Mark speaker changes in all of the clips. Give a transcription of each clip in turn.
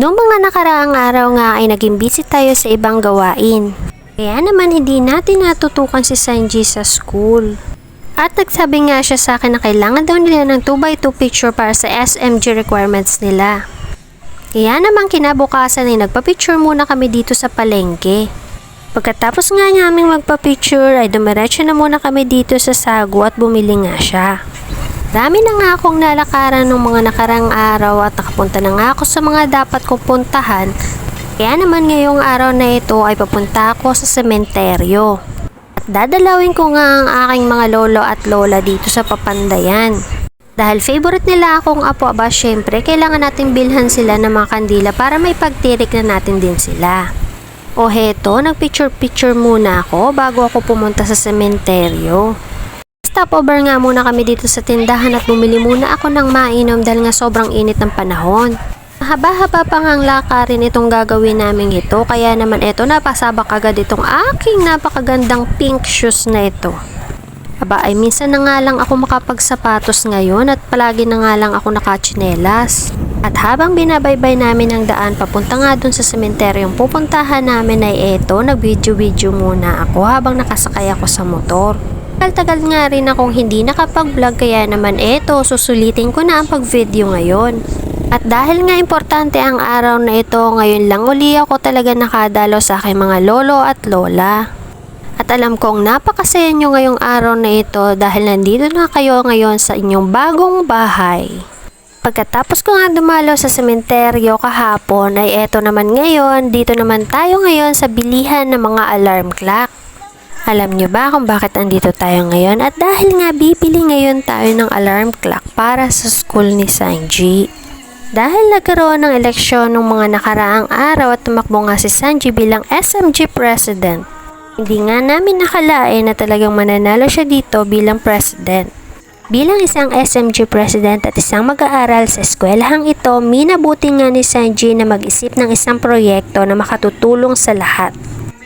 Speaker 1: Noong mga nakaraang araw nga ay naging busy tayo sa ibang gawain. Kaya naman hindi natin natutukan si Sanji sa school. At nagsabi nga siya sa akin na kailangan daw nila ng 2x2 picture para sa SMG requirements nila. Kaya naman kinabukasan ay nagpa-picture muna kami dito sa palengke. Pagkatapos nga naming magpa-picture ay dumiretso na muna kami dito sa Sago at bumili nga siya. Dami na nga akong nalakaran ng mga nakarang araw at nakapunta na nga ako sa mga dapat kong puntahan. Kaya naman ngayong araw na ito ay papunta ako sa sementeryo. At dadalawin ko nga ang aking mga lolo at lola dito sa Papandayan. Dahil favorite nila akong apo, aba syempre kailangan natin bilhan sila ng mga kandila para may pagtirik na natin din sila. O heto, nagpicture-picture muna ako bago ako pumunta sa sementeryo. Stopover nga muna kami dito sa tindahan at bumili muna ako ng mainom dahil nga sobrang init ng panahon. Haba-haba pa nga ang lakarin itong gagawin namin ito, kaya naman eto napasabak agad itong aking napakagandang pink shoes na ito. Aba ay minsan na nga lang ako makapagsapatos ngayon at palagi na nga lang ako nakatsinelas. At habang binabaybay namin ang daan papunta nga dun sa sementeryong pupuntahan namin ay eto, nag-video-video muna ako habang nakasakay ako sa motor. Tagal nga rin akong hindi nakapag-vlog kaya naman eto, susulitin ko na ang pag-video ngayon. At dahil nga importante ang araw na ito, ngayon lang uli ako talaga nakadalo sa aking mga lolo at lola. At alam kong napakasaya nyo ngayong araw na ito dahil nandito na kayo ngayon sa inyong bagong bahay. Pagkatapos ko nga dumalo sa sementeryo kahapon ay eto naman ngayon, dito naman tayo ngayon sa bilihan ng mga alarm clock. Alam nyo ba kung bakit andito tayo ngayon? At dahil nga bibili ngayon tayo ng alarm clock para sa school ni Sanji. Dahil nagkaroon ng eleksyon ng mga nakaraang araw at tumakbo nga si Sanji bilang SMG President. Hindi nga namin nakalain na talagang mananalo siya dito bilang President. Bilang isang SMG President at isang mag-aaral sa eskwelahang ito, minabuti nga ni Sanji na mag-isip ng isang proyekto na makatutulong sa lahat.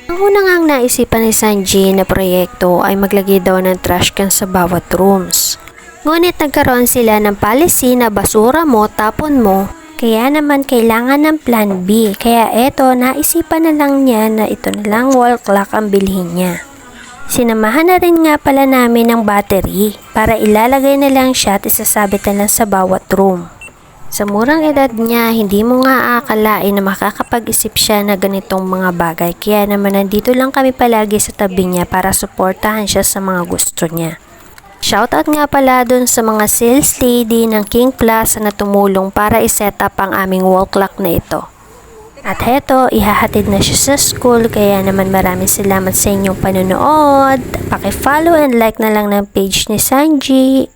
Speaker 1: Ang unang ngang naisipan ni Sanji na proyekto ay maglagay daw ng trash can sa bawat rooms. Ngunit nagkaroon sila ng policy na basura mo, tapon mo, kaya naman kailangan ng plan B. Kaya eto, naisipan na lang niya na ito na lang wall clock ang bilhin niya. Sinamahan na rin nga pala namin ng battery para ilalagay na lang siya at isasabit na lang sa bawat room. Sa murang edad niya, hindi mo nga aakalain na makakapag-isip siya na ganitong mga bagay. Kaya naman nandito lang kami palagi sa tabi niya para suportahan siya sa mga gusto niya. Shoutout nga pala dun sa mga sales lady ng King Plaza na tumulong para iset up ang aming wall clock na ito. At heto, ihahatid na siya sa school, kaya naman maraming salamat sa inyong panonood. Paki-follow and like na lang ng page ni Sanji.